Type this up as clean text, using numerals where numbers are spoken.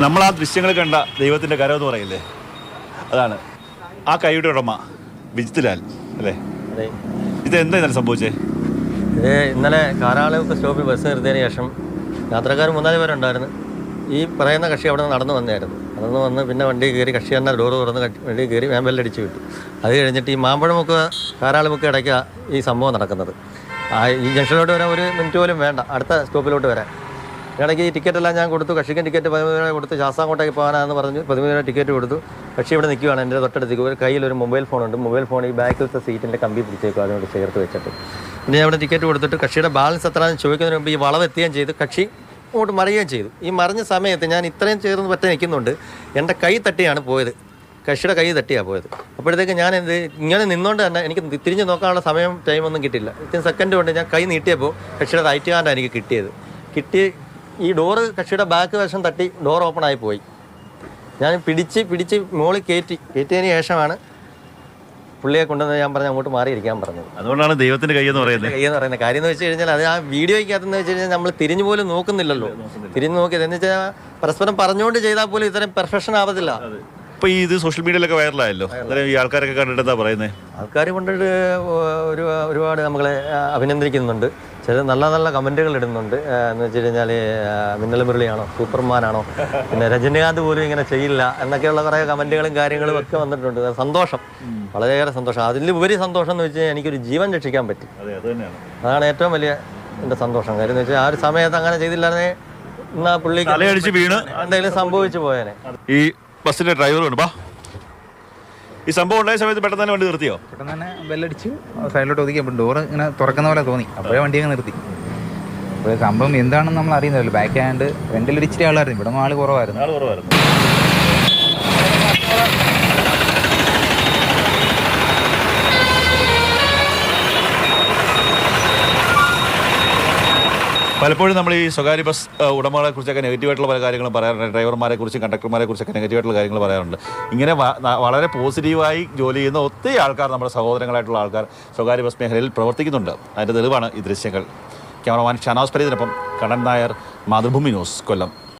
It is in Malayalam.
നമ്മൾ ആ ദൃശ്യങ്ങൾ കണ്ട ദൈവത്തിൻ്റെ കരം എന്ന് പറയില്ലേ, അതാണ് ആ കൈയുടെ ഉടമ വിജിത് ലാൽ അല്ലേ? ഇത് എന്താ ഇന്നലെ സംഭവിച്ചേ? ഇത് ഇന്നലെ കാരാളിമുക്ക് സ്റ്റോപ്പിൽ ബസ് നിർത്തിയതിന് ശേഷം യാത്രക്കാർ 3-4 പേരുണ്ടായിരുന്നു. ഈ പറയുന്ന കക്ഷി അവിടെ നിന്ന് നടന്നു വന്ന് പിന്നെ വണ്ടി കയറി കക്ഷി തന്നെ ഡോറ് തുറന്ന് വണ്ടി കയറി ബെല്ലടിച്ച് വിട്ടു. അത് കഴിഞ്ഞിട്ട് ഈ മാമ്പഴമുക്ക് കാരാളിമുക്ക് ഇടയ്ക്കാണ് ഈ സംഭവം നടക്കുന്നത്. ഈ ജംഗ്ഷനിലോട്ട് വരാൻ 1 മിനിറ്റ് പോലും വേണ്ട, അടുത്ത സ്റ്റോപ്പിലോട്ട് വരാൻ. ഇടയ്ക്ക് ഈ ടിക്കറ്റെല്ലാം ഞാൻ കൊടുത്തു. കക്ഷിക്കും ടിക്കറ്റ് 13 രൂപ കൊടുത്ത് ശാസ്താംകോട്ടേക്ക് പോകാനാണെന്ന് പറഞ്ഞു 13 രൂപ ടിക്കറ്റ് കൊടുത്തു. കക്ഷി ഇവിടെ നിൽക്കുകയാണ്. എൻ്റെ തൊട്ടടുത്തേക്ക് ഒരു കയ്യിലൊരു മൊബൈൽ ഫോണുണ്ട്. മൊബൈൽ ഫോൺ ഈ ബാക്കിലത്തെ സീറ്റിൻ്റെ കമ്പി പിടിച്ചേക്കും, അതിനോട് ചേർത്ത് വെച്ചിട്ട്. പിന്നെ ഞാൻ അവിടെ ടിക്കറ്റ് കൊടുത്തിട്ട് കക്ഷിയുടെ ബാലൻസ് എത്രയാണെന്ന് ചോദിക്കുന്നതിന് മുമ്പ് ഈ വളവെത്തുകയും ചെയ്തു. കക്ഷി അങ്ങോട്ട് മറിയുകയും ചെയ്തു. ഈ മറിഞ്ഞ സമയത്ത് ഞാൻ ഇത്രയും ചേർന്ന് പറ്റി നിൽക്കുന്നുണ്ട്, എൻ്റെ കൈ തട്ടിയാണ് പോയത്. കക്ഷിയുടെ കൈ തട്ടിയാണ് പോയത്. അപ്പോഴത്തേക്ക് ഞാൻ ഇങ്ങനെ നിന്നുകൊണ്ട് തന്നെ എനിക്ക് തിരിഞ്ഞ് നോക്കാനുള്ള ടൈമൊന്നും കിട്ടില്ല. 15 സെക്കൻഡ് കൊണ്ട് ഞാൻ കൈ നീട്ടിയപ്പോൾ കക്ഷിയുടെ റൈറ്റ് ഹാൻഡാണ് എനിക്ക് കിട്ടി. ഈ ഡോറ് കക്ഷിയുടെ ബാക്ക് വശം തട്ടി ഡോർ ഓപ്പൺ ആയി പോയി. ഞാൻ പിടിച്ച് മുകളിൽ കയറ്റിയതിന് ശേഷമാണ് പുള്ളിയെ കൊണ്ടുവന്ന് ഞാൻ പറഞ്ഞു അങ്ങോട്ട് മാറിയിരിക്കാൻ പറഞ്ഞത്. അതുകൊണ്ടാണ് ദൈവത്തിൻ്റെ കൈയെന്ന് പറയുന്നത്. കാര്യം എന്ന് വെച്ച് കഴിഞ്ഞാൽ അത് ആ വീഡിയോയ്ക്കകത്തെന്ന് വെച്ച് കഴിഞ്ഞാൽ നമ്മൾ തിരിഞ്ഞു പോലും നോക്കുന്നില്ലല്ലോ. തിരിഞ്ഞു നോക്കിയത് എന്ന് വെച്ചാൽ പരസ്പരം പറഞ്ഞുകൊണ്ട് ചെയ്താൽ പോലും ഇത്രയും പെർഫെക്ഷൻ ആവത്തില്ല. ഇപ്പോൾ ഇത് സോഷ്യൽ മീഡിയയിലൊക്കെ വൈറലായല്ലോ, ഈ ആൾക്കാരൊക്കെ കണ്ടിട്ട് എന്താ പറയുന്നത്? ആൾക്കാർ കൊണ്ടിട്ട് ഒരുപാട് നമ്മളെ അഭിനന്ദിക്കുന്നുണ്ട്. ചില നല്ല കമൻറ്റുകൾ ഇടുന്നുണ്ട്. എന്ന് വെച്ച് കഴിഞ്ഞാൽ മിന്നൽ മുരളിയാണോ, സൂപ്പർമാനാണോ, പിന്നെ രജനീകാന്ത് പോലും ഇങ്ങനെ ചെയ്യില്ല എന്നൊക്കെയുള്ള കുറേ കമൻറ്റുകളും കാര്യങ്ങളും ഒക്കെ വന്നിട്ടുണ്ട്. സന്തോഷം, വളരെയേറെ സന്തോഷം. അതിലുപരി സന്തോഷം എന്ന് വെച്ച് കഴിഞ്ഞാൽ എനിക്കൊരു ജീവൻ രക്ഷിക്കാൻ പറ്റി. അതാണ് ഏറ്റവും വലിയ എൻ്റെ സന്തോഷം. കാര്യം എന്ന് വെച്ചാൽ ആ ഒരു സമയത്ത് അങ്ങനെ ചെയ്തില്ലാതെ ഇന്ന് ആ പുള്ളിക്ക് എന്തെങ്കിലും സംഭവിച്ചു പോയേനെ. ഈ ബസ്സിൻ്റെ ഡ്രൈവറുണ്ട് ഈ സംഭവം ഉണ്ടായ സമയത്ത് പെട്ടെന്ന് തന്നെ വണ്ടി നിർത്തിയോ? പെട്ടെന്ന് തന്നെ ബെല്ലടിച്ച് സൈഡിലോട്ട് ഒതുക്കി. അപ്പോൾ ഡോറ് ഇങ്ങനെ തുറക്കുന്ന പോലെ തോന്നി. അപ്പോഴേ വണ്ടി അങ്ങ് നിർത്തി. അപ്പോൾ സംഭവം എന്താണെന്ന് നമ്മൾ അറിയുന്നില്ലല്ലോ. ബാക്ക് ആയതുകൊണ്ട് ഫ്രണ്ടിൽ ഇച്ചിരി ആളായിരുന്നു, ഇവിടെ ആൾ കുറവായിരുന്നു. പലപ്പോഴും നമ്മൾ ഈ സ്വകാര്യ ബസ് ഉടമകളെ കുറിച്ചൊക്കെ നെഗറ്റീവായിട്ടുള്ള പല കാര്യങ്ങളും പറയാറുണ്ട്. ഡ്രൈവർമാരെ കുറിച്ചും കണ്ടക്ടർമാരെ കുറിച്ചൊക്കെ നെഗറ്റീവായിട്ടുള്ള കാര്യങ്ങൾ പറയാറുണ്ട്. ഇങ്ങനെ വളരെ പോസിറ്റീവായി ജോലി ചെയ്യുന്ന ഒത്തിരി ആൾക്കാർ, നമ്മുടെ സഹോദരങ്ങളായിട്ടുള്ള ആൾക്കാർ സ്വകാര്യ ബസ് മേഖലയിൽ പ്രവർത്തിക്കുന്നുണ്ട്. അതിൻ്റെ തെളിവാണ് ഈ ദൃശ്യങ്ങൾ. ക്യാമറമാൻ ഷനാസ് ഫരീദിനൊപ്പം കണ്ണൻ നായർ, മാതൃഭൂമി ന്യൂസ്, കൊല്ലം.